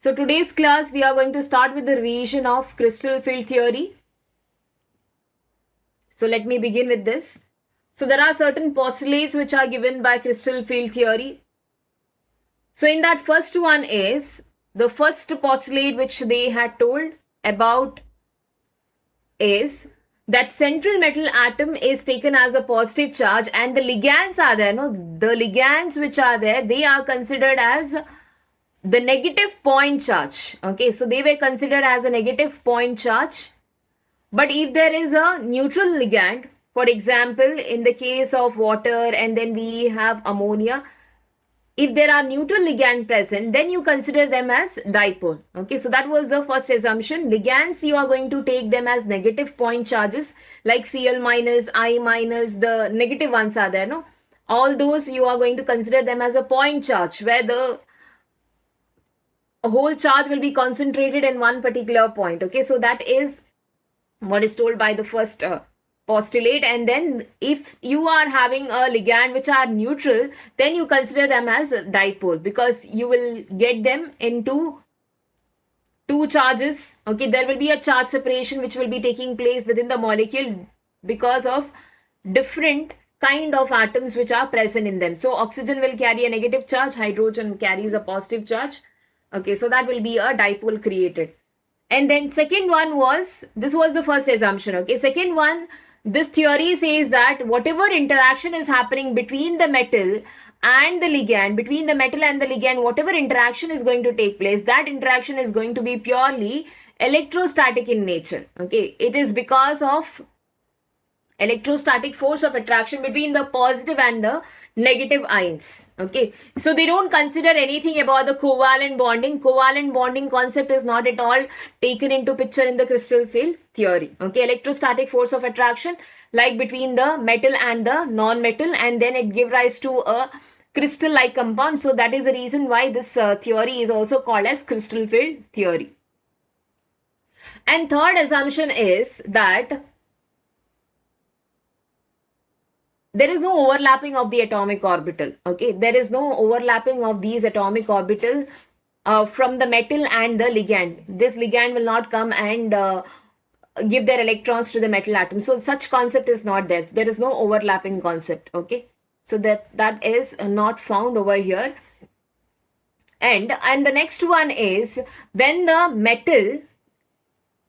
So today's class we are going to start with the revision of crystal field theory. So let me begin with this. So there are certain postulates which are given by crystal field theory. So in that first one is the first postulate which they had told about is that central metal atom is taken as a positive charge and the ligands are there. No, the ligands which are there, they are considered as the negative point charge. Okay, so they were considered as a negative point charge. But if there is a neutral ligand, for example, in the case of water and then we have ammonia, if there are neutral ligand present, then you consider them as dipole. Okay, so that was the first assumption. Ligands, you are going to take them as negative point charges like Cl minus, I minus, the negative ones are there, no? All those you are going to consider them as a point charge where the whole charge will be concentrated in one particular point. Okay, so that is what is told by the first postulate. And then if you are having a ligand which are neutral, then you consider them as dipole because you will get them into two charges. Okay, there will be a charge separation which will be taking place within the molecule because of different kind of atoms which are present in them. So oxygen will carry a negative charge, hydrogen carries a positive charge. Okay, so that will be a dipole created. And then second one was, this was the first assumption. Okay, second one, this theory says that whatever interaction is happening between the metal and the ligand, between the metal and the ligand, whatever interaction is going to take place, that interaction is going to be purely electrostatic in nature. Okay, it is because of electrostatic force of attraction between the positive and the negative ions. Okay, so they don't consider anything about the covalent bonding. Covalent bonding concept is not at all taken into picture in the crystal field theory. Okay, electrostatic force of attraction like between the metal and the non-metal, and then it give rise to a crystal like compound. So that is the reason why this theory is also called as crystal field theory. And third assumption is that there is no overlapping of the atomic orbital. Okay, there is no overlapping of these atomic orbital from the metal and the ligand. This ligand will not come and give their electrons to the metal atom. So such concept is not there. There is no overlapping concept. Okay, so that is not found over here. And the next one is when the metal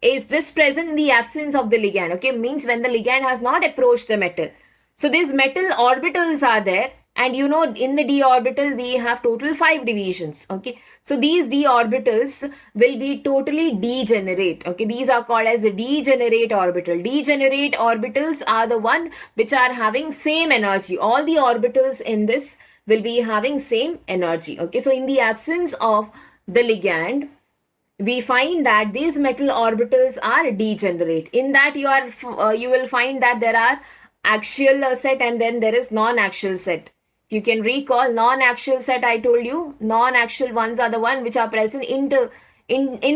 is just present in the absence of the ligand. Okay, means when the ligand has not approached the metal. So these metal orbitals are there, and you know in the d orbital we have total 5 divisions. Okay, so these d orbitals will be totally degenerate. Okay, these are called as a degenerate orbital. Degenerate orbitals are the one which are having same energy. All the orbitals in this will be having same energy. Okay, so in the absence of the ligand, we find that these metal orbitals are degenerate. In that you will find that there are axial set and then there is non-axial set. You can recall non-axial set, I told you, non-axial ones are the one which are present in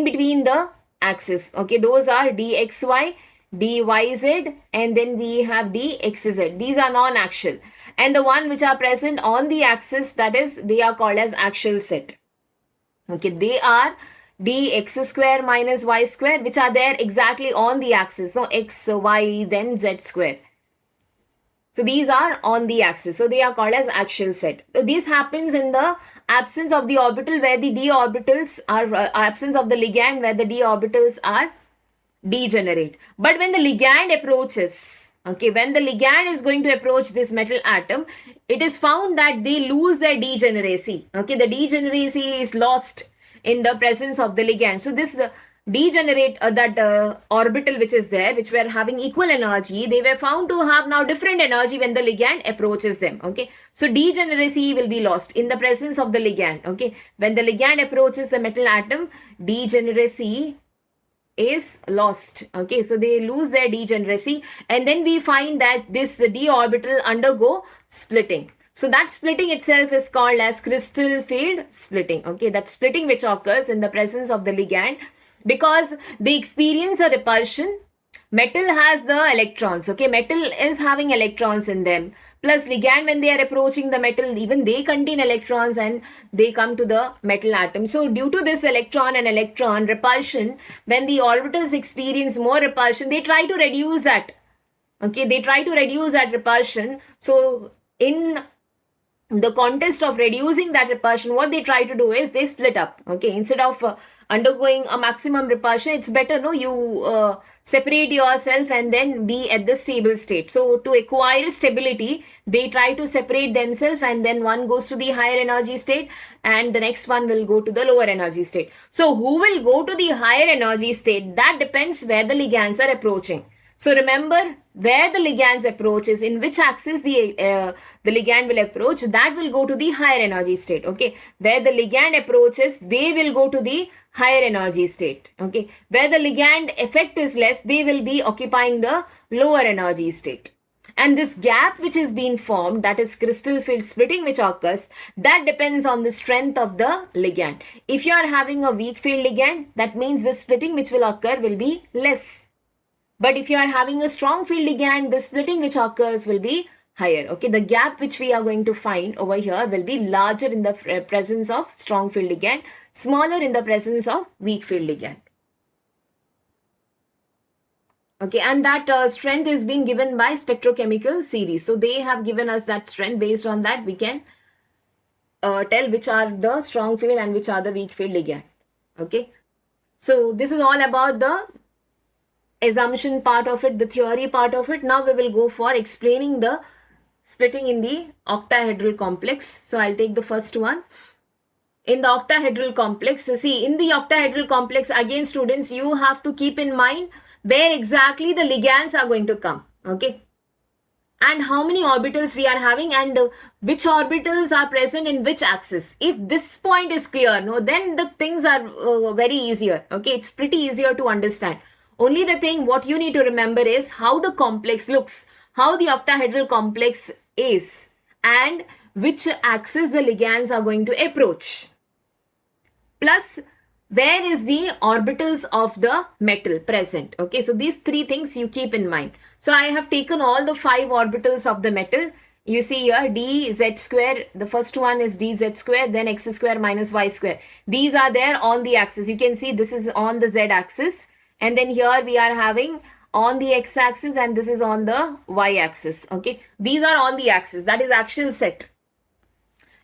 between the axis. Okay, those are dxy, dyz, and then we have dxz. These are non-axial. And the one which are present on the axis, that is, they are called as axial set. Okay, they are dx square minus y square, which are there exactly on the axis. No, x, y, then z square. So these are on the axis. So they are called as axial set. So this happens in the absence of the orbital where the d orbitals are, absence of the ligand where the d orbitals are degenerate. But when the ligand approaches, okay, when the ligand is going to approach this metal atom, it is found that they lose their degeneracy. Okay, the degeneracy is lost in the presence of the ligand. So this degenerate orbital which is there, which were having equal energy, they were found to have now different energy when the ligand approaches them. Okay, so degeneracy will be lost in the presence of the ligand. Okay, when the ligand approaches the metal atom, degeneracy is lost. Okay, so they lose their degeneracy, and then we find that this d orbital undergo splitting. So that splitting itself is called as crystal field splitting. Okay, that splitting which occurs in the presence of the ligand because they experience a repulsion Metal has the electrons, okay? Metal is having electrons in them. Plus ligand, when they are approaching the metal, even they contain electrons and they come to the metal atom. So due to this electron and electron repulsion, when the orbitals experience more repulsion, they try to reduce that. Okay, they try to reduce that repulsion. So in the context of reducing that repulsion, what they try to do is they split up. Okay, instead of undergoing a maximum repulsion, it's better, no, you separate yourself and then be at the stable state. So to acquire stability, they try to separate themselves, and then one goes to the higher energy state and the next one will go to the lower energy state. So who will go to the higher energy state? That depends where the ligands are approaching. So remember, where the ligands approach is, in which axis the ligand will approach, that will go to the higher energy state. Okay, where the ligand approaches, they will go to the higher energy state. Okay, where the ligand effect is less, they will be occupying the lower energy state. And this gap which is being formed, that is crystal field splitting which occurs, that depends on the strength of the ligand. If you are having a weak field ligand, that means the splitting which will occur will be less. But if you are having a strong field ligand, the splitting which occurs will be higher. Okay, the gap which we are going to find over here will be larger in the presence of strong field ligand, smaller in the presence of weak field ligand. Okay, and that strength is being given by spectrochemical series. So they have given us that strength. Based on that, we can tell which are the strong field and which are the weak field ligand. Okay, so this is all about the assumption part of it, the theory part of it. Now we will go for explaining the splitting in the octahedral complex. So I'll take the first one. In the octahedral complex, see, in the octahedral complex, again students, you have to keep in mind where exactly the ligands are going to come. Okay, and how many orbitals we are having, and which orbitals are present in which axis. If this point is clear, no, then the things are very easier. Okay, it's pretty easier to understand. Only the thing what you need to remember is how the complex looks, how the octahedral complex is, and which axis the ligands are going to approach. Plus, where is the orbitals of the metal present. Okay, so these three things you keep in mind. So I have taken all the 5 orbitals of the metal. You see here dz square, the first one is dz square, then x square minus y square. These are there on the axis. You can see this is on the z axis. And then here we are having on the x-axis and this is on the y-axis. Okay, these are on the axis, that is axial set.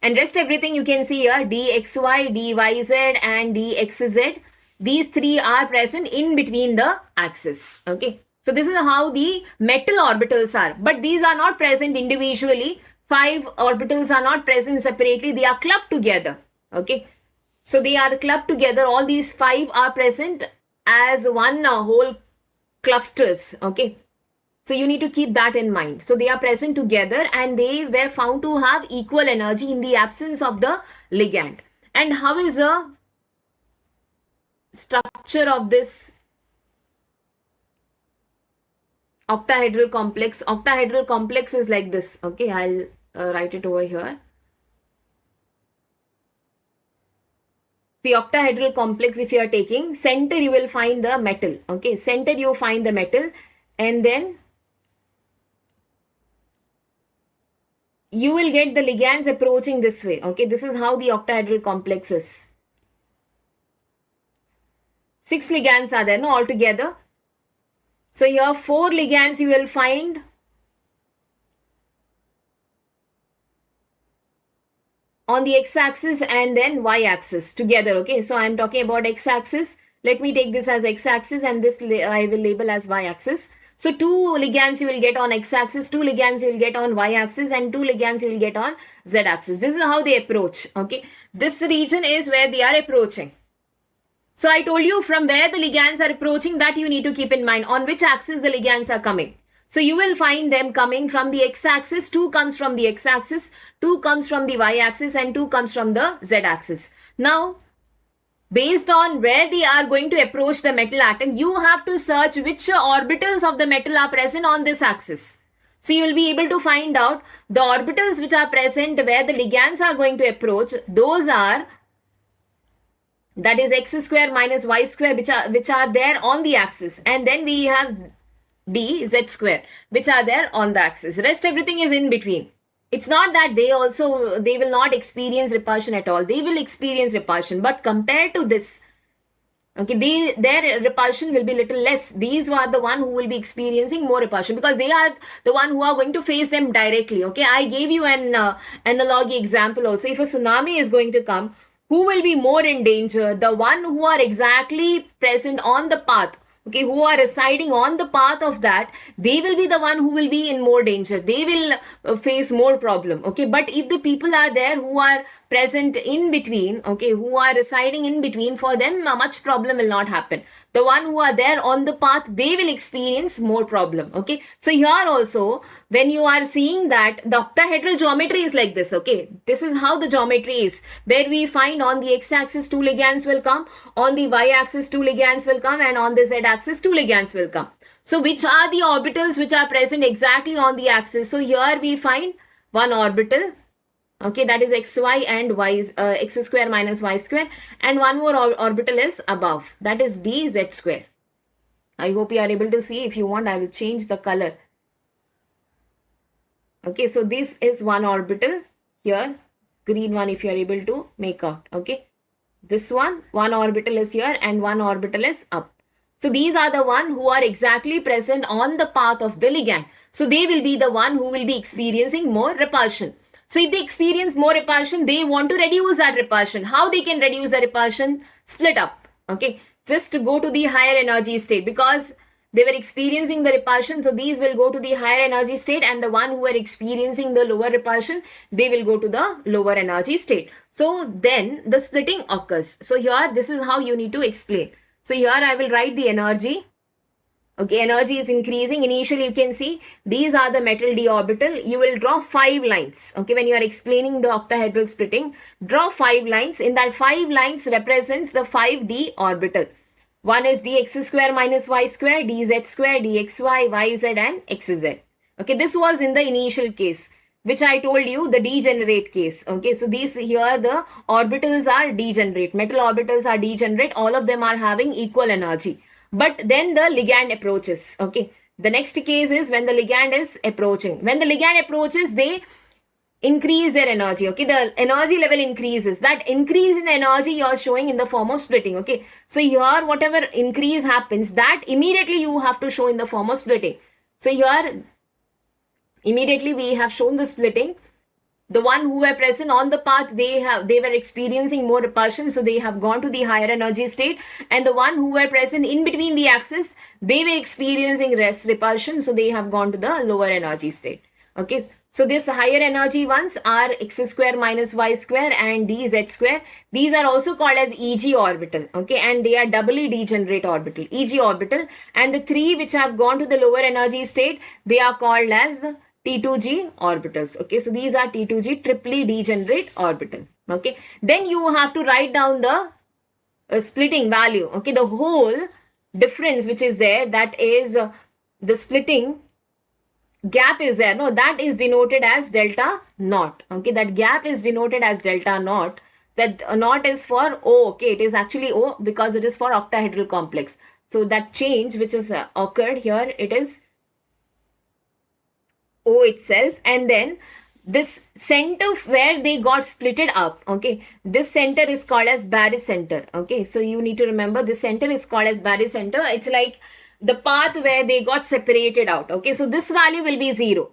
And rest everything you can see here, dxy, dyz and dxz. These three are present in between the axis. Okay, so this is how the metal orbitals are. But these are not present individually. 5 orbitals are not present separately. They are clubbed together. Okay, so they are clubbed together. All these 5 are present as one whole clusters. Okay, so you need to keep that in mind. So they are present together and they were found to have equal energy in the absence of the ligand. And how is the structure of this octahedral complex? Octahedral complex is like this. Okay, I'll write it over here. The octahedral complex, if you are taking center, you will find the metal. Okay, center you find the metal, and then you will get the ligands approaching this way. Okay, this is how the octahedral complex is. 6 ligands are there, no, altogether. So here 4 ligands you will find on the x-axis and then y-axis together. Okay, so I'm talking about x-axis. Let me take this as x-axis and this I will label as y-axis. So 2 ligands you will get on x-axis, 2 ligands you will get on y-axis, and 2 ligands you will get on z-axis. This is how they approach. Okay, this region is where they are approaching. So I told you from where the ligands are approaching, that you need to keep in mind on which axis the ligands are coming. So you will find them coming from the x-axis, 2 comes from the x-axis, 2 comes from the y-axis, and 2 comes from the z-axis. Now, based on where they are going to approach the metal atom, you have to search which orbitals of the metal are present on this axis. So you will be able to find out the orbitals which are present where the ligands are going to approach. Those are, that is x square minus y square, which are there on the axis. And then we have d z square, which are there on the axis. Rest everything is in between. It's not that they will not experience repulsion at all. They will experience repulsion, but compared to this, okay, their repulsion will be little less. These are the one who will be experiencing more repulsion because they are the one who are going to face them directly. Okay, I gave you an analogy example also. If a tsunami is going to come, who will be more in danger? The one who are exactly present on the path, okay, who are residing on the path of that, they will be the one who will be in more danger. They will face more problem. Okay, but if the people are there who are present in between, okay, who are residing in between, for them much problem will not happen. The one who are there on the path, they will experience more problem. Okay, so here also, when you are seeing that the octahedral geometry is like this, okay, this is how the geometry is, where we find on the x-axis 2 ligands will come, on the y-axis 2 ligands will come, and on the z-axis 2 ligands will come. So which are the orbitals which are present exactly on the axis? So here we find one orbital, okay, that is xy and y, x square minus y square, and one more orbital is above, that is dz square. I hope you are able to see. If you want, I will change the color. Okay, so this is one orbital here, green one, if you are able to make out. Okay, this one orbital is here and one orbital is up. So these are the one who are exactly present on the path of the ligand. So they will be the one who will be experiencing more repulsion. So if they experience more repulsion, they want to reduce that repulsion. How they can reduce the repulsion? Split up. Okay, just to go to the higher energy state, because they were experiencing the repulsion, so these will go to the higher energy state, and the one who are experiencing the lower repulsion, they will go to the lower energy state. So then the splitting occurs. So here, this is how you need to explain. So here I will write the energy. Okay, energy is increasing. Initially, you can see these are the metal d orbital. You will draw 5 lines. Okay, when you are explaining the octahedral splitting, draw 5 lines. In that 5 lines represents the 5d orbital. One is dx square minus y square, dz square, dxy, yz and xz. Okay, this was in the initial case, which I told you, the degenerate case. Okay, so these here, the orbitals are degenerate. Metal orbitals are degenerate. All of them are having equal energy. But then the ligand approaches. Okay, the next case is when the ligand is approaching. When the ligand approaches, they increase their energy. Okay, the energy level increases. That increase in energy you are showing in the form of splitting. Okay, so here whatever increase happens, that immediately you have to show in the form of splitting. So here immediately we have shown the splitting. The one who were present on the path, they were experiencing more repulsion, so they have gone to the higher energy state. And the one who were present in between the axis, they were experiencing less repulsion, so they have gone to the lower energy state. Okay, so this higher energy ones are x square minus y square and dz square. These are also called as Eg orbital. Okay, and they are doubly degenerate orbital, Eg orbital. And the three which have gone to the lower energy state, they are called as T2G orbitals. Okay, so these are T2G, triply degenerate orbital. Okay, then you have to write down the splitting value. Okay, the whole difference which is there, that is the splitting gap is there. No, that is denoted as delta naught. Okay, that gap is denoted as delta naught. That naught is for O. Okay, it is actually O because it is for octahedral complex. So that change which is occurred here, it is O itself. And then this center where they got splitted up, okay, this center is called as barycenter. Okay, so you need to remember this center is called as barycenter. It's like the path where they got separated out. Okay, so this value will be 0.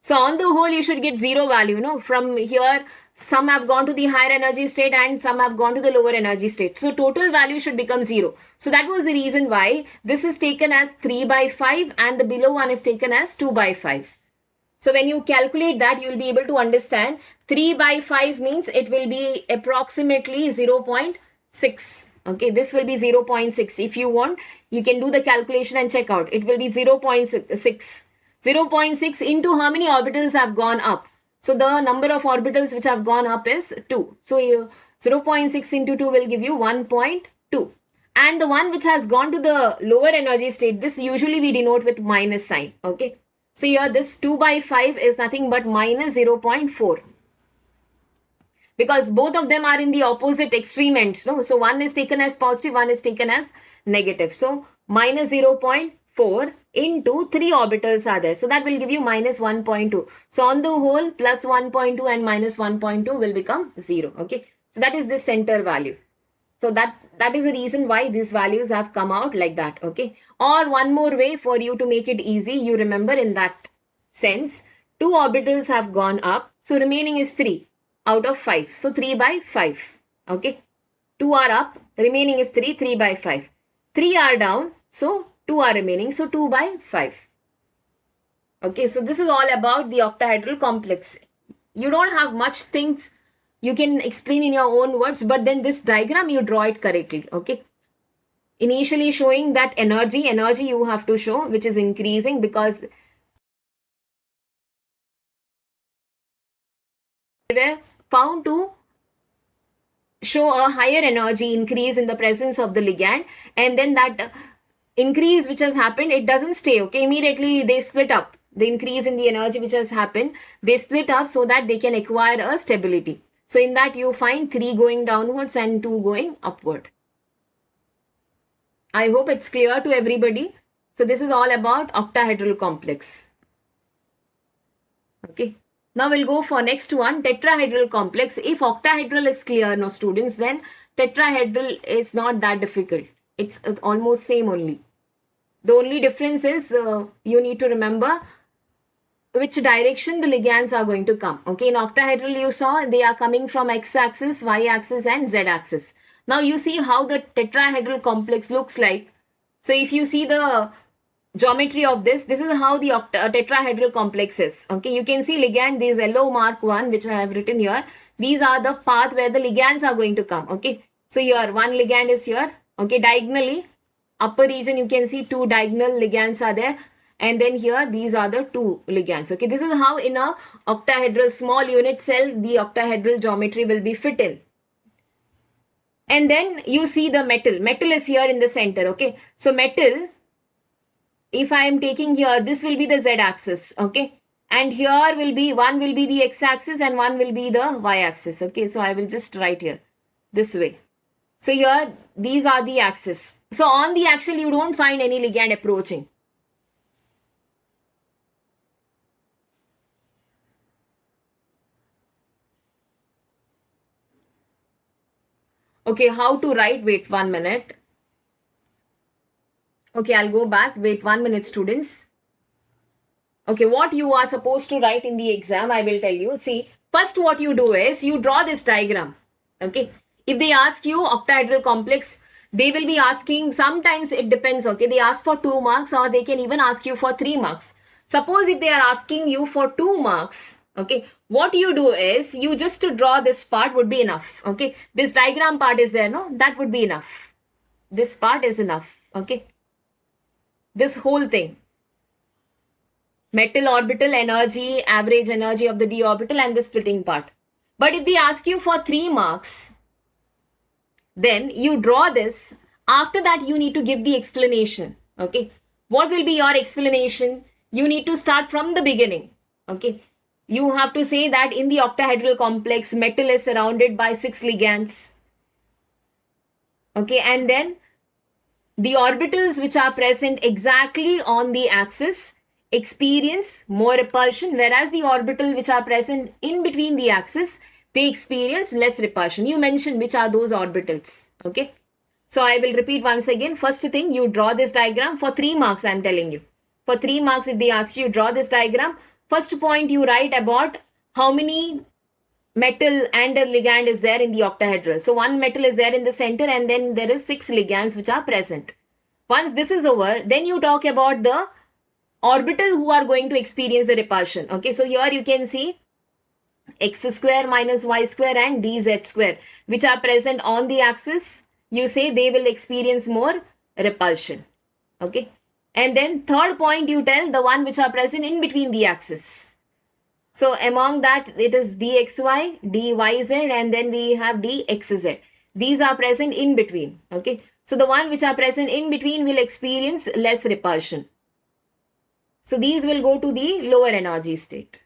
So on the whole, you should get 0 value. No, from here, some have gone to the higher energy state and some have gone to the lower energy state. So total value should become 0. So that was the reason why this is taken as 3 by 5 and the below one is taken as 2 by 5. So when you calculate that, you will be able to understand 3 by 5 means it will be approximately 0.6. Okay, this will be 0.6. If you want, you can do the calculation and check out. It will be 0.6. 0.6 into how many orbitals have gone up. So the number of orbitals which have gone up is 2. So 0.6 into 2 will give you 1.2. And the one which has gone to the lower energy state, this usually we denote with minus sign. Okay. So here this 2 by 5 is nothing but minus 0.4. Because both of them are in the opposite extreme ends. No? So one is taken as positive, one is taken as negative. So minus 0.4 into 3 orbitals are there. So that will give you minus 1.2. So on the whole, plus 1.2 and minus 1.2 will become 0. Okay. So that is the center value. So that is the reason why these values have come out like that. Okay. Or one more way for you to make it easy, you remember in that sense, 2 orbitals have gone up. So remaining is 3 out of 5. So 3 by 5. Okay. 2 are up, remaining is 3, 3 by 5. 3 are down, so 2 are remaining, so 2 by 5. Okay, so this is all about the octahedral complex. You don't have much things you can explain in your own words, but then this diagram you draw it correctly. Okay. Initially showing that energy you have to show, which is increasing because they were found to show a higher energy increase in the presence of the ligand, and then that increase which has happened, it doesn't stay. Okay, immediately they split up. The increase in the energy which has happened, they split up so that they can acquire a stability. So in that you find 3 going downwards and 2 going upward. I hope it's clear to everybody. So this is all about octahedral complex. Okay. Now we'll go for next one, tetrahedral complex. If octahedral is clear, no students, then tetrahedral is not that difficult. It's almost same only. The only difference is you need to remember which direction the ligands are going to come. Okay, in octahedral you saw they are coming from x-axis, y-axis and z-axis. Now you see how the tetrahedral complex looks like. So if you see the geometry of this is how the tetrahedral complex is. Okay, you can see ligand, this yellow mark one which I have written here. These are the path where the ligands are going to come. Okay, so here one ligand is here. Okay, diagonally, upper region you can see 2 diagonal ligands are there. And then here these are the 2 ligands. Okay, this is how in a octahedral small unit cell the octahedral geometry will be fit in. And then you see the metal. Metal is here in the center. Okay, so metal, if I am taking here, this will be the z-axis. Okay, and here will be, one will be the x-axis and one will be the y-axis. Okay, so I will just write here this way. So here these are the axis. So on the axle you don't find any ligand approaching. Okay, how to write? Wait 1 minute. Okay, I'll go back. Wait 1 minute, students. Okay, what you are supposed to write in the exam, I will tell you. See, first what you do is you draw this diagram. Okay, if they ask you octahedral complex, they will be asking, sometimes it depends. Okay, they ask for 2 marks or they can even ask you for 3 marks. Suppose if they are asking you for 2 marks, okay, what you do is you just to draw this part would be enough. Okay, this diagram part is there, no, that would be enough. This part is enough. Okay, this whole thing, metal orbital energy, average energy of the d orbital and the splitting part. But if they ask you for 3 marks, then you draw this. After that you need to give the explanation. Okay, what will be your explanation? You need to start from the beginning. Okay, you have to say that in the octahedral complex metal is surrounded by 6 ligands. Okay, and then the orbitals which are present exactly on the axis experience more repulsion, whereas the orbital which are present in between the axis, they experience less repulsion. You mentioned which are those orbitals. Okay, so I will repeat once again. First thing, you draw this diagram for 3 marks. I am telling you, for 3 marks if they ask you draw this diagram, first point you write about how many metal and a ligand is there in the octahedral. So one metal is there in the center and then there is 6 ligands which are present. Once this is over, then you talk about the orbital who are going to experience the repulsion. Okay, so here you can see x square minus y square and dz square which are present on the axis. You say they will experience more repulsion. Okay, and then third point you tell the one which are present in between the axis. So among that it is dxy, dyz and then we have dxz. These are present in between. Okay, so the one which are present in between will experience less repulsion. So these will go to the lower energy state.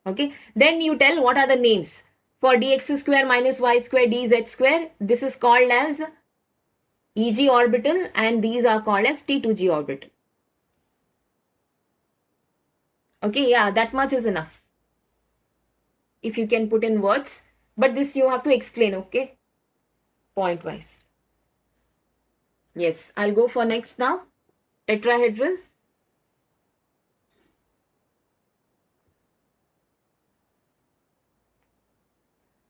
Okay, then you tell what are the names. For dx square minus y square dz square, this is called as Eg orbital and these are called as T2g orbital. Okay, yeah, that much is enough. If you can put in words, but this you have to explain, okay? Point wise. Yes, I'll go for next now. Tetrahedral.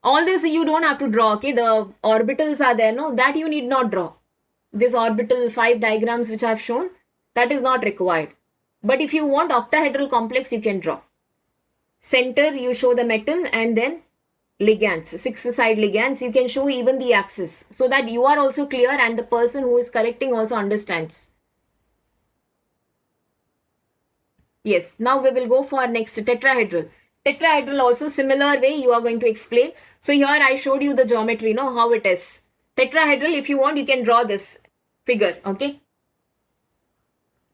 All this you don't have to draw, okay? The orbitals are there, no? That you need not draw. This orbital 5 diagrams which I've shown, that is not required. But if you want octahedral complex, you can draw. Center, you show the metal, and then ligands, 6 side ligands. You can show even the axis so that you are also clear and the person who is correcting also understands. Yes, now we will go for next tetrahedral. Tetrahedral also similar way you are going to explain. So here I showed you the geometry, know how it is. Tetrahedral, if you want, you can draw this figure, okay?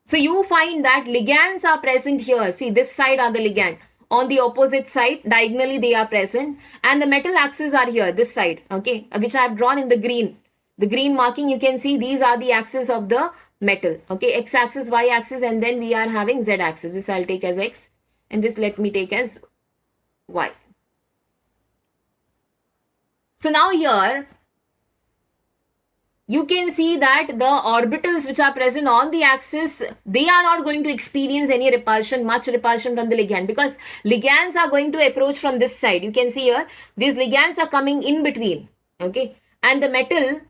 So you find that ligands are present here. See, this side are the ligand. On the opposite side, diagonally they are present. And the metal axes are here, this side, okay, which I have drawn in the green. The green marking, you can see these are the axes of the metal, okay, x-axis, y-axis, and then we are having z-axis. This I'll take as x, and this let me take as y. So now here, you can see that the orbitals which are present on the axis, they are not going to experience any repulsion, much repulsion from the ligand, because ligands are going to approach from this side. You can see here, these ligands are coming in between, okay, and the metal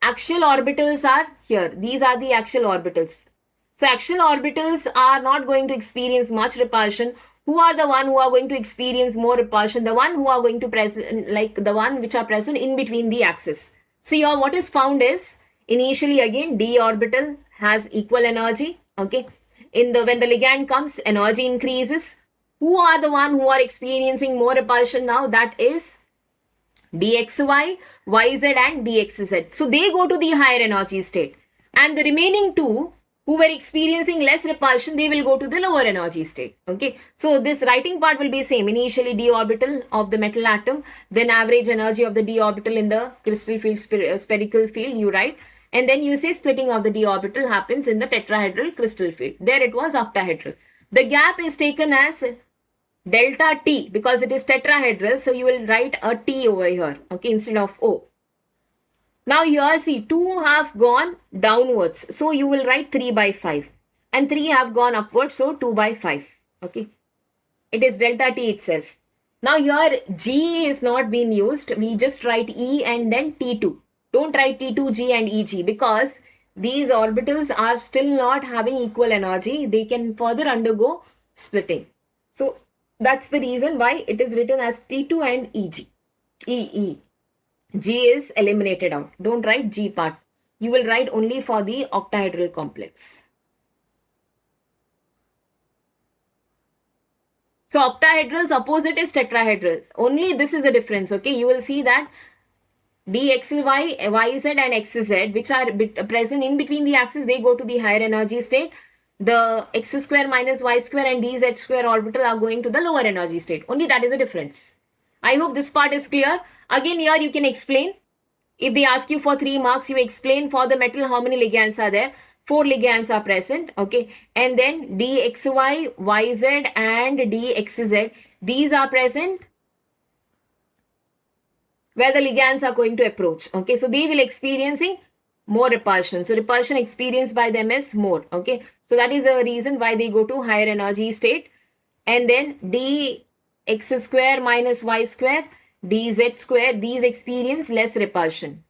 axial orbitals are here. These are the axial orbitals. So axial orbitals are not going to experience much repulsion. Who are the one who are going to experience more repulsion? The one who are going to present, like the one which are present in between the axis. So here what is found is, initially again d orbital has equal energy, okay. When the ligand comes, energy increases. Who are the one who are experiencing more repulsion now? That is dxy, yz and dxz. So they go to the higher energy state. And the remaining two who were experiencing less repulsion, they will go to the lower energy state. Okay. So this writing part will be same. Initially d orbital of the metal atom, then average energy of the d orbital in the crystal field, spherical field, you write. And then you say splitting of the d orbital happens in the tetrahedral crystal field. There it was octahedral. The gap is taken as delta T because it is tetrahedral. So you will write a T over here, okay, instead of O. Now here see 2 have gone downwards. So you will write 3 by 5 and 3 have gone upwards. So 2 by 5. Okay. It is delta T itself. Now here G is not being used. We just write E and then T2. Don't write T2G and EG because these orbitals are still not having equal energy. They can further undergo splitting. So that's the reason why it is written as T2 and EG. EE. G is eliminated out. Don't write G part. You will write only for the octahedral complex. So octahedral's opposite is tetrahedral. Only this is a difference. Okay, you will see that dxy, yz and xz, which are present in between the axis, they go to the higher energy state. The x square minus y square and dz square orbital are going to the lower energy state. Only that is a difference. I hope this part is clear. Again, here you can explain. If they ask you for 3 marks, you explain for the metal how many ligands are there. 4 ligands are present, okay. And then dxy, yz and dxz, these are present where the ligands are going to approach, okay. So they will experiencing more repulsion. So repulsion experienced by them is more, okay. So that is the reason why they go to higher energy state. And then dx square minus y square, dz square, these experience less repulsion.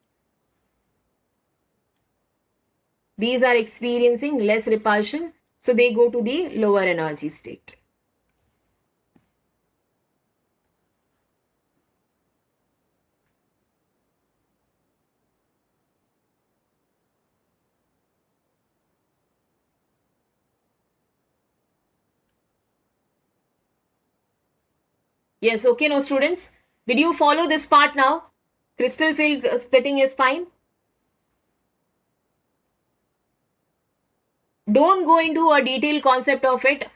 These are experiencing less repulsion, so they go to the lower energy state. Yes, okay, no students. Did you follow this part now? Crystal field splitting is fine. Don't go into a detailed concept of it.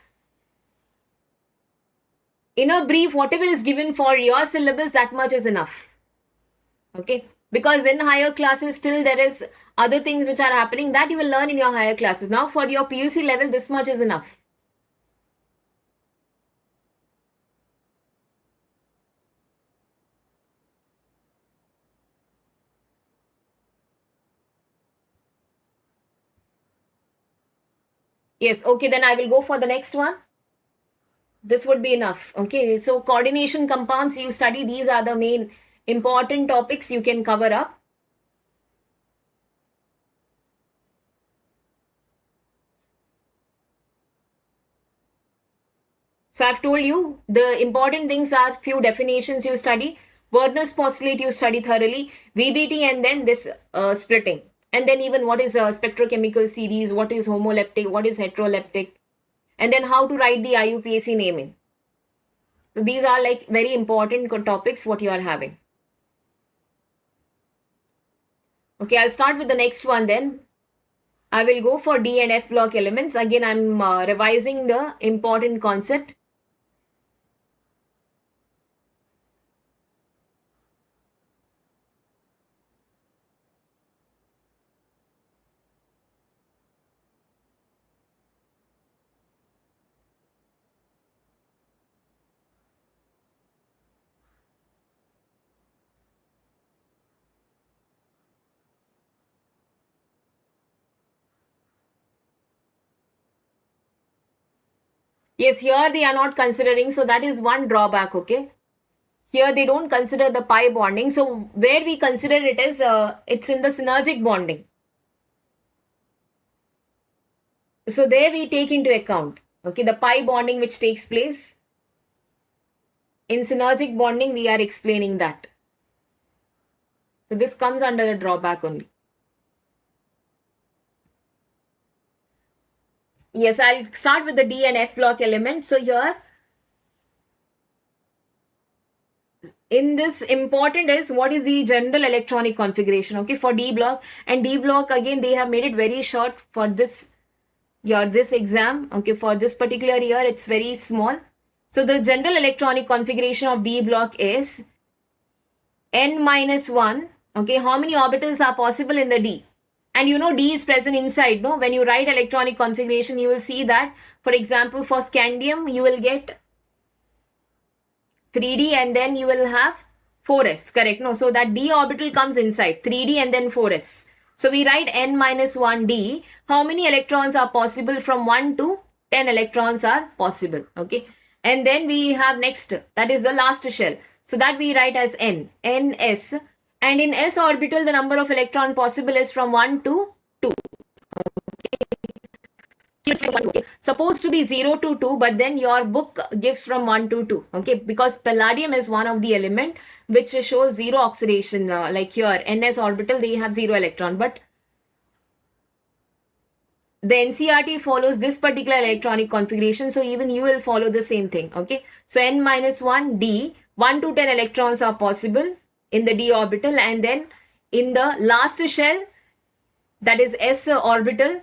In a brief, whatever is given for your syllabus, that much is enough. Okay. Because in higher classes, still there is other things which are happening that you will learn in your higher classes. Now for your PUC level, this much is enough. Yes, okay, then I will go for the next one. This would be enough. Okay, so coordination compounds, you study, these are the main important topics you can cover up. So I've told you the important things are few definitions you study, Werner's postulate you study thoroughly, VBT, and then this splitting. And then even what is a spectrochemical series, what is homoleptic, what is heteroleptic, and then how to write the IUPAC naming. So these are like very important topics what you are having. Okay, I'll start with the next one then. I will go for D and F block elements. Again, I'm revising the important concept. Yes, here they are not considering, so that is one drawback, okay? Here they don't consider the pi bonding. So where we consider it is, it's in the synergic bonding. So there we take into account, okay, the pi bonding which takes place. In synergic bonding, we are explaining that. So this comes under the drawback only. Yes, I'll start with the D and F block element. So here, in this important is what is the general electronic configuration, okay, for D block. And D block, again, they have made it very short for this this exam, okay, for this particular year, it's very small. So the general electronic configuration of D block is n minus 1. Okay, how many orbitals are possible in the D? And you know D is present inside, no? When you write electronic configuration, you will see that, for example, for scandium, you will get 3D and then you will have 4s, correct? No, so that D orbital comes inside, 3D and then 4s. So we write n minus 1d. How many electrons are possible? From 1 to 10 electrons are possible, okay? And then we have next, that is the last shell. So that we write as ns. And in s orbital, the number of electron possible is from 1 to 2. Supposed to be 0 to 2, but then your book gives from 1 to 2, okay, because palladium is one of the element which shows zero oxidation, like here ns orbital they have 0 electron, but the NCERT follows this particular electronic configuration, so even you will follow the same thing, okay? So n minus 1 d, 1 to 10 electrons are possible in the d orbital, and then in the last shell, that is s orbital,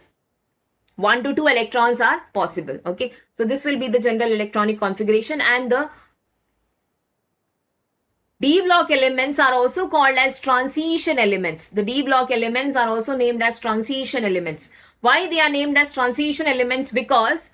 1 to 2 electrons are possible, okay? So this will be the general electronic configuration, and the D block elements are also called as transition elements. The D block elements are also named as transition elements. Why they are named as transition elements? Because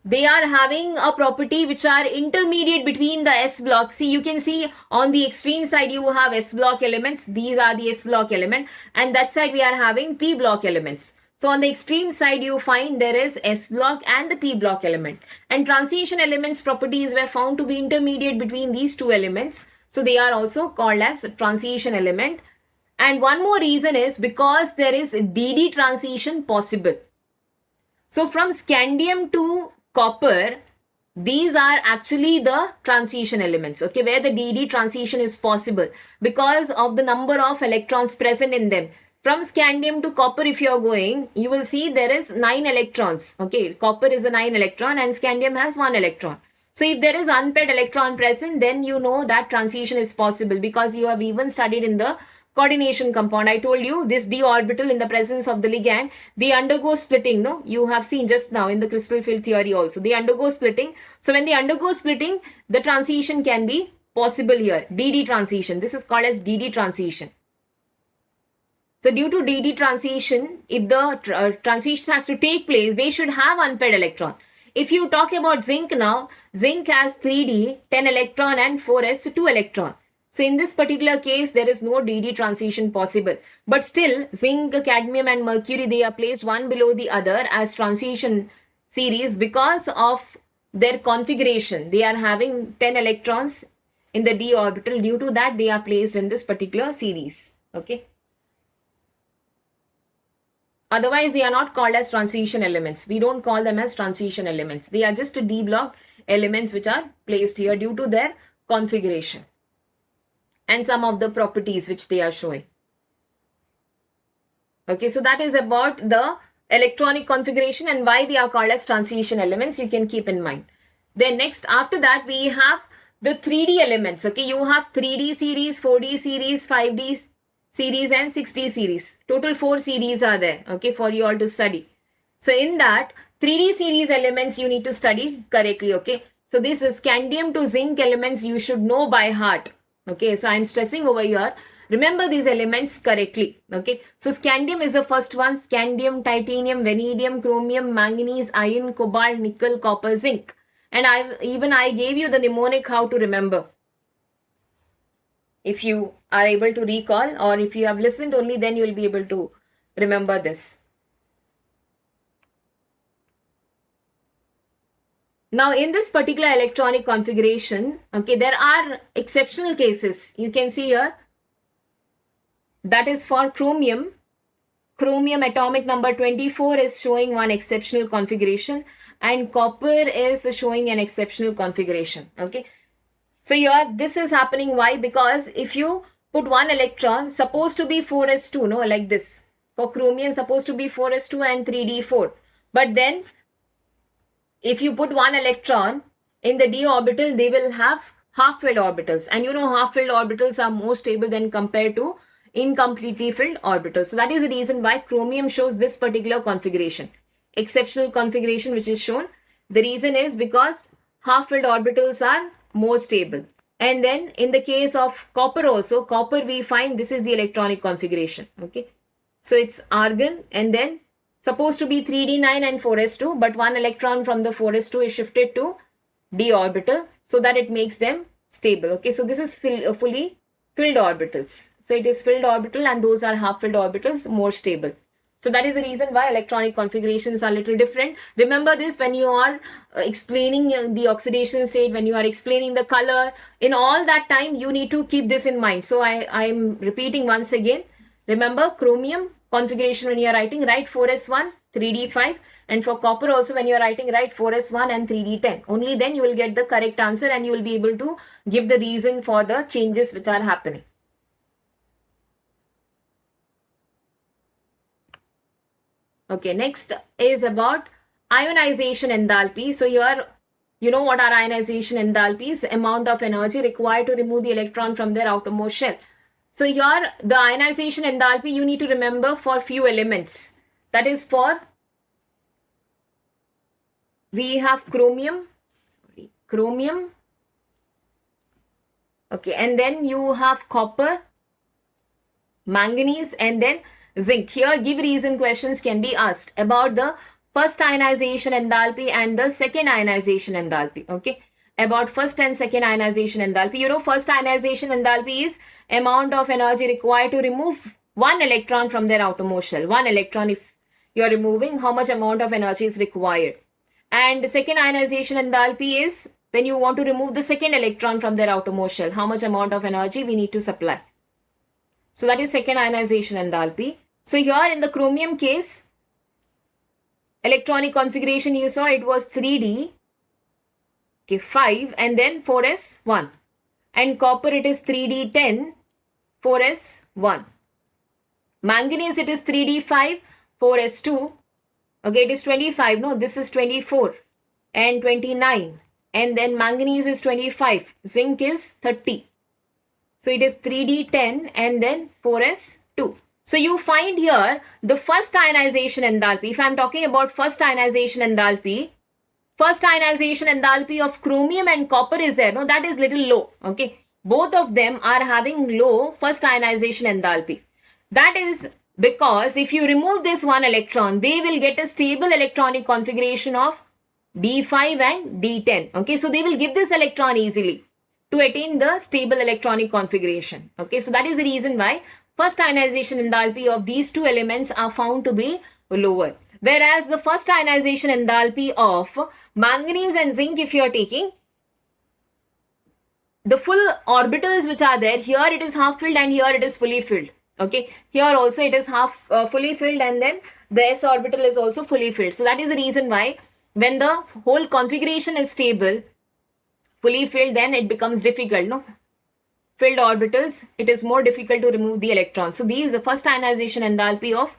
they are having a property which are intermediate between the S block. See, you can see on the extreme side you have S block elements. These are the S block element, and that side we are having P block elements. So on the extreme side you find there is S block and the P block element. And transition elements properties were found to be intermediate between these two elements. So they are also called as transition element. And one more reason is because there is DD transition possible. So from scandium to copper, these are actually the transition elements, okay, where the DD transition is possible because of the number of electrons present in them. From scandium to copper, if you are going, you will see there is 9 electrons, okay, copper is a 9 electron and scandium has 1 electron. So if there is unpaired electron present, then you know that transition is possible because you have even studied in the coordination compound. I told you this d orbital in the presence of the ligand, they undergo splitting, no? You have seen just now in the crystal field theory also. They undergo splitting. So when they undergo splitting, the transition can be possible here. DD transition. This is called as DD transition. So due to DD transition, if the transition has to take place, they should have unpaired electron. If you talk about zinc now, zinc has 3D, 10 electron and 4s, 2 electron. So in this particular case, there is no DD transition possible. But still, zinc, cadmium and mercury, they are placed one below the other as transition series because of their configuration. They are having 10 electrons in the d orbital. Due to that, they are placed in this particular series. Okay. Otherwise, they are not called as transition elements. We don't call them as transition elements. They are just d block elements which are placed here due to their configuration and some of the properties which they are showing. Okay, so that is about the electronic configuration and why they are called as transition elements. You can keep in mind. Then next, after that, we have the 3D elements. Okay, you have 3D series, 4D series, 5D series and 6D series. Total 4 series are there, okay, for you all to study. So in that, 3D series elements you need to study correctly, okay. So this is scandium to zinc elements you should know by heart. Okay, so I'm stressing over here. Remember these elements correctly. Okay, so scandium is the first one. Scandium, titanium, vanadium, chromium, manganese, iron, cobalt, nickel, copper, zinc. And I gave you the mnemonic how to remember. If you are able to recall, or if you have listened only, then you will be able to remember this. Now, in this particular electronic configuration, okay, there are exceptional cases. You can see here, that is for chromium. Chromium atomic number 24 is showing one exceptional configuration, and copper is showing an exceptional configuration. Okay. So here, this is happening. Why? Because if you put one electron, supposed to be 4s2, no, like this. For chromium, supposed to be 4s2 and 3d4. But then, if you put one electron in the d orbital, they will have half-filled orbitals. And you know, half-filled orbitals are more stable than compared to incompletely filled orbitals. So that is the reason why chromium shows this particular configuration. Exceptional configuration which is shown. The reason is because half-filled orbitals are more stable. And then in the case of copper also, copper we find this is the electronic configuration. Okay. So it's argon, and then supposed to be 3d9 and 4s2, but one electron from the 4s2 is shifted to d orbital so that it makes them stable. Okay, so this is fully filled orbitals. So it is filled orbital, and those are half filled orbitals, more stable. So that is the reason why electronic configurations are a little different. Remember this when you are explaining the oxidation state, when you are explaining the color, in all that time you need to keep this in mind. So I am repeating once again. Remember chromium configuration when you are writing, write 4s1, 3d5, and for copper also when you are writing, write 4s1 and 3d10. Only then you will get the correct answer, and you will be able to give the reason for the changes which are happening. Okay, next is about ionization enthalpy. So here, you know what are ionization enthalpies? Amount of energy required to remove the electron from their outermost shell. So here, the ionization enthalpy you need to remember for few elements. That is for, we have chromium, okay, and then you have copper, manganese, and then zinc. Here, give reason questions can be asked about the first ionization enthalpy and the second ionization enthalpy. Okay, about first and second ionization enthalpy. You know, first ionization enthalpy is amount of energy required to remove one electron from their outermost shell. One electron, if you are removing, how much amount of energy is required. And second ionization enthalpy is when you want to remove the second electron from their outermost shell, how much amount of energy we need to supply. So that is second ionization enthalpy. So here in the chromium case, electronic configuration you saw, it was 3D, okay, 5, and then 4s1. And copper, it is 3d10, 4s1. Manganese, it is 3d5, 4s2. Okay, it is 25. No, this is 24 and 29. And then manganese is 25. Zinc is 30. So it is 3d10 and then 4s2. So you find here the first ionization enthalpy. If I am talking about first ionization enthalpy of chromium and copper is there. No, that is little low. Okay, both of them are having low first ionization enthalpy. That is because if you remove this one electron, they will get a stable electronic configuration of d5 and d10. Okay, so they will give this electron easily to attain the stable electronic configuration. Okay, so that is the reason why first ionization enthalpy of these two elements are found to be lower. Whereas the first ionization enthalpy of manganese and zinc, if you are taking, the full orbitals which are there, here it is half filled and here it is fully filled. Okay, here also it is half fully filled, and then the s orbital is also fully filled. So that is the reason why when the whole configuration is stable, fully filled, then it becomes difficult, no? Filled orbitals, it is more difficult to remove the electrons. So these, the first ionization enthalpy of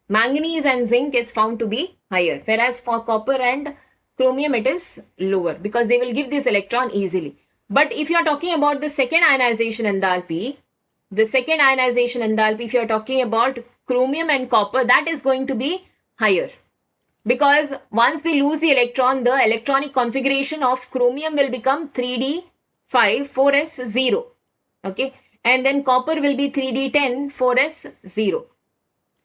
manganese and zinc is found to be higher, whereas for copper and chromium it is lower, because they will give this electron easily. But if you are talking about the second ionization enthalpy, if you are talking about chromium and copper, that is going to be higher, because once they lose the electron, the electronic configuration of chromium will become 3d5 4s0. Okay, and then copper will be 3d10 4s0.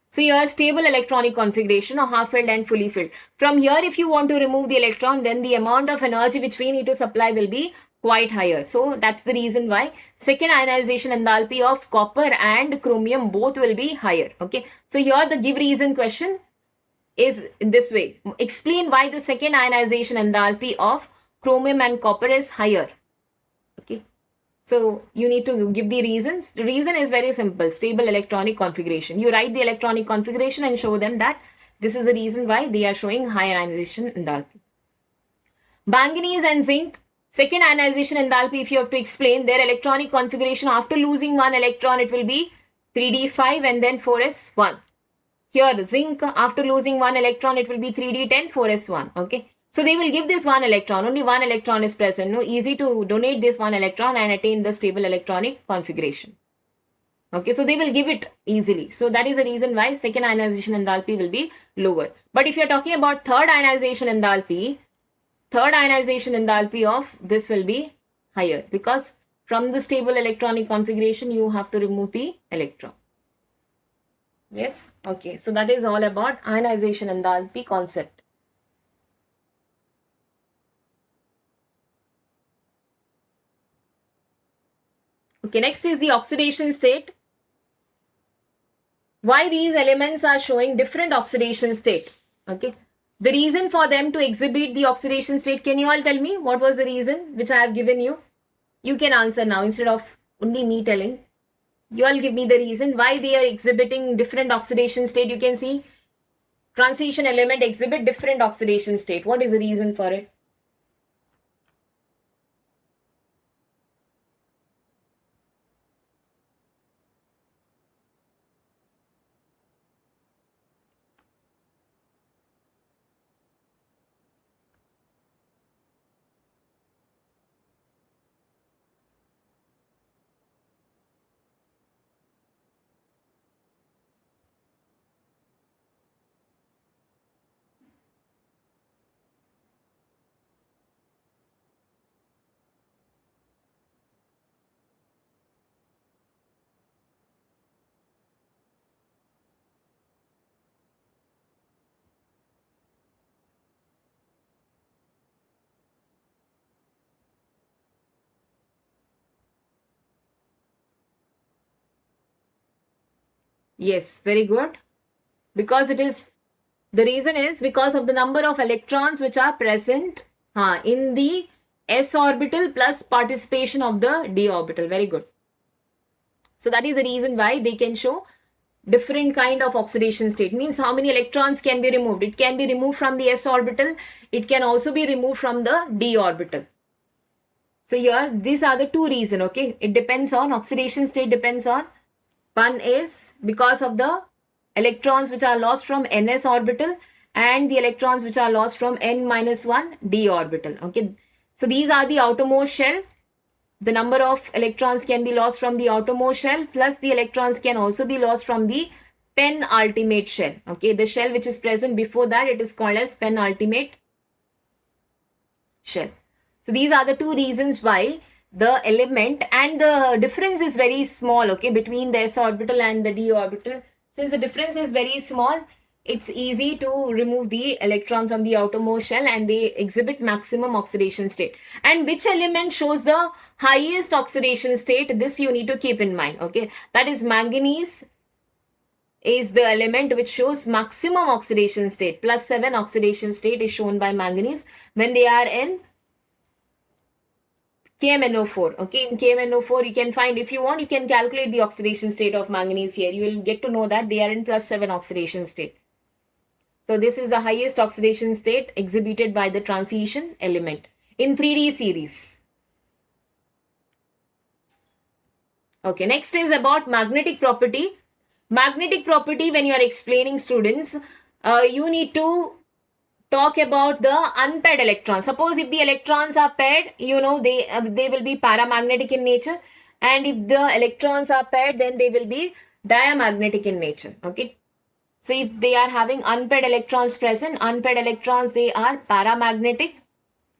So your stable electronic configuration of half filled and fully filled. From here, if you want to remove the electron, then the amount of energy which we need to supply will be quite higher. So that's the reason why second ionization enthalpy of copper and chromium both will be higher. Okay, so here the give reason question is in this way. Explain why the second ionization enthalpy of chromium and copper is higher. Okay, so you need to give the reasons. The reason is very simple: stable electronic configuration. You write the electronic configuration and show them that this is the reason why they are showing high ionization enthalpy. Manganese and zinc, second ionization enthalpy, if you have to explain their electronic configuration, after losing one electron, it will be 3d5 and then 4s1. Here, zinc, after losing one electron, it will be 3d10, 4s1. Okay. So they will give this one electron. Only one electron is present. No, easy to donate this one electron and attain the stable electronic configuration. Okay, so they will give it easily. So that is the reason why second ionization enthalpy will be lower. But if you are talking about third ionization enthalpy of this will be higher, because from the stable electronic configuration, you have to remove the electron. Yes, okay. So that is all about ionization enthalpy concept. Okay, next is the oxidation state. Why these elements are showing different oxidation state? Okay, the reason for them to exhibit the oxidation state, can you all tell me what was the reason which I have given you? You can answer now instead of only me telling. You all give me the reason why they are exhibiting different oxidation state. You can see transition element exhibit different oxidation state. What is the reason for it? Yes, very good. Because it is, the reason is because of the number of electrons which are present in the s orbital plus participation of the d orbital. Very good. So that is the reason why they can show different kind of oxidation state. Means how many electrons can be removed. It can be removed from the s orbital. It can also be removed from the d orbital. So here, these are the two reasons. Okay, it depends on oxidation state, depends on, one is because of the electrons which are lost from ns orbital and the electrons which are lost from n-1 d orbital. Okay, so these are the outermost shell. The number of electrons can be lost from the outermost shell, plus the electrons can also be lost from the penultimate shell. Okay, the shell which is present before that, it is called as penultimate shell. So these are the two reasons why the element, and the difference is very small, okay, between the s orbital and the d orbital. Since the difference is very small, it's easy to remove the electron from the outermost shell and they exhibit maximum oxidation state. And which element shows the highest oxidation state? This you need to keep in mind. Okay, that is manganese is the element which shows maximum oxidation state. +7 oxidation state is shown by manganese when they are in KMnO4. Okay, in KMnO4 you can find, if you want, you can calculate the oxidation state of manganese here. You will get to know that they are in +7 oxidation state. So this is the highest oxidation state exhibited by the transition element in 3D series. Okay, next is about magnetic property. Magnetic property, when you are explaining students, you need to talk about the unpaired electrons. Suppose if the electrons are paired, you know, they will be paramagnetic in nature, and if the electrons are paired, then they will be diamagnetic in nature. Okay, so if they are having unpaired electrons present, unpaired electrons, they are paramagnetic,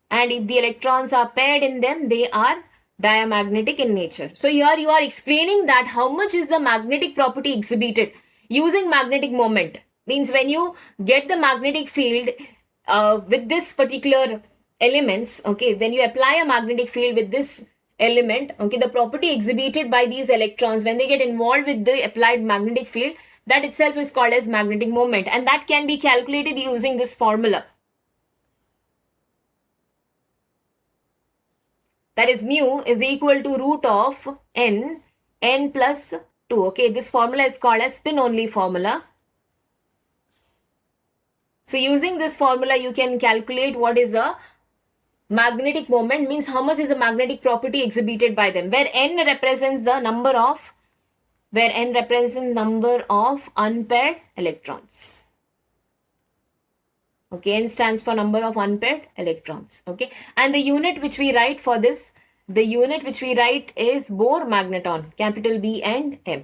and if the electrons are paired in them, they are diamagnetic in nature. So here you are explaining that how much is the magnetic property exhibited using magnetic moment. Means when you get the magnetic field with this particular elements, okay, when you apply a magnetic field with this element, okay, the property exhibited by these electrons when they get involved with the applied magnetic field, that itself is called as magnetic moment, and that can be calculated using this formula. That is mu is equal to root of n plus 2. Okay, this formula is called as spin only formula. So using this formula, you can calculate what is the magnetic moment, means how much is the magnetic property exhibited by them, where n represents the number of unpaired electrons. Okay, n stands for number of unpaired electrons. Okay, and the unit which we write for this, the unit which we write is Bohr magneton, capital B and M.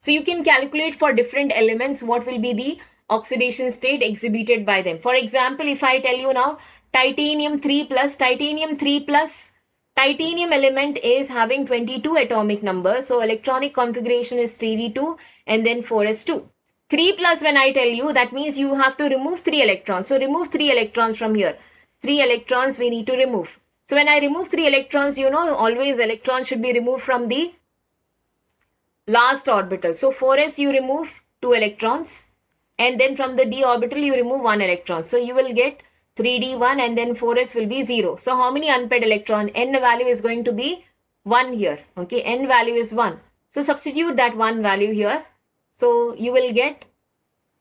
So you can calculate for different elements what will be the oxidation state exhibited by them. For example, if I tell you now titanium 3 plus, titanium element is having 22 atomic number. So electronic configuration is 3d2 and then 4s2. 3 plus, when I tell you, that means you have to remove 3 electrons. So remove 3 electrons from here. 3 electrons we need to remove. So when I remove 3 electrons, you know, always electrons should be removed from the last orbital. So 4s you remove 2 electrons, and then from the d orbital you remove 1 electron. So you will get 3d1 and then 4s will be 0. So how many unpaired electron? N value is going to be 1 here. Okay, n value is 1. So substitute that 1 value here. So you will get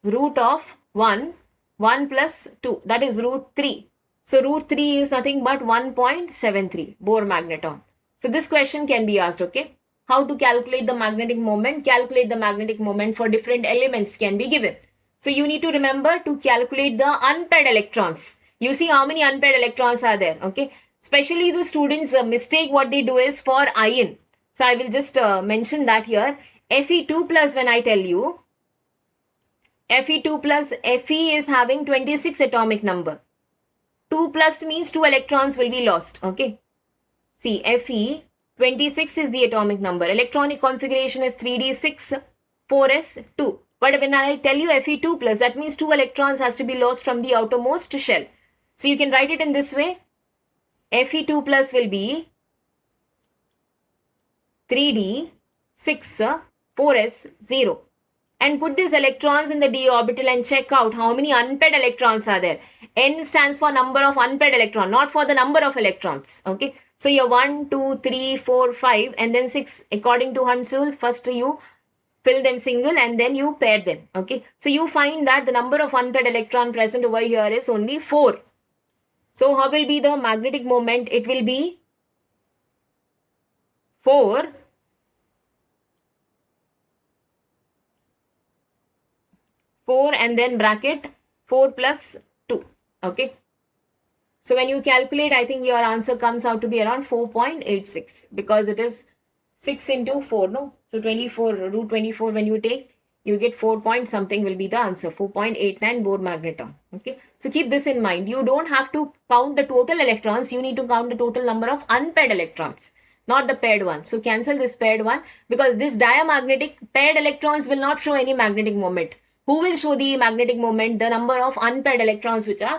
root of 1 plus 2, that is root 3. So root 3 is nothing but 1.73 Bohr magneton. So this question can be asked. Okay, how to calculate the magnetic moment? Calculate the magnetic moment for different elements can be given. So you need to remember to calculate the unpaired electrons. You see how many unpaired electrons are there. Okay, especially the students mistake what they do is for ion. So I will just mention that here. Fe2 plus, when I tell you, Fe2 plus, Fe is having 26 atomic number. 2 plus means 2 electrons will be lost. Okay, see, Fe 26 is the atomic number. Electronic configuration is 3d6, 4s2. But when I tell you Fe2 plus, that means 2 electrons has to be lost from the outermost shell. So you can write it in this way. Fe2 plus will be 3d6, 4s0. And put these electrons in the d orbital and check out how many unpaired electrons are there. N stands for number of unpaired electrons, not for the number of electrons. Okay, so you have 1, 2, 3, 4, 5 and then 6. According to Hund's rule, first you fill them single and then you pair them. Okay, so you find that the number of unpaired electron present over here is only 4. So how will be the magnetic moment? It will be 4 and then bracket 4 plus 2. Okay, so when you calculate, I think your answer comes out to be around 4.86 because it is 6 into 4, no? So 24, root 24 when you take, you get 4 point something will be the answer, 4.89 Bohr magneton. Okay, so keep this in mind. You don't have to count the total electrons, you need to count the total number of unpaired electrons, not the paired one. So cancel this paired one because this diamagnetic paired electrons will not show any magnetic moment. Who will show the magnetic moment? The number of unpaired electrons which are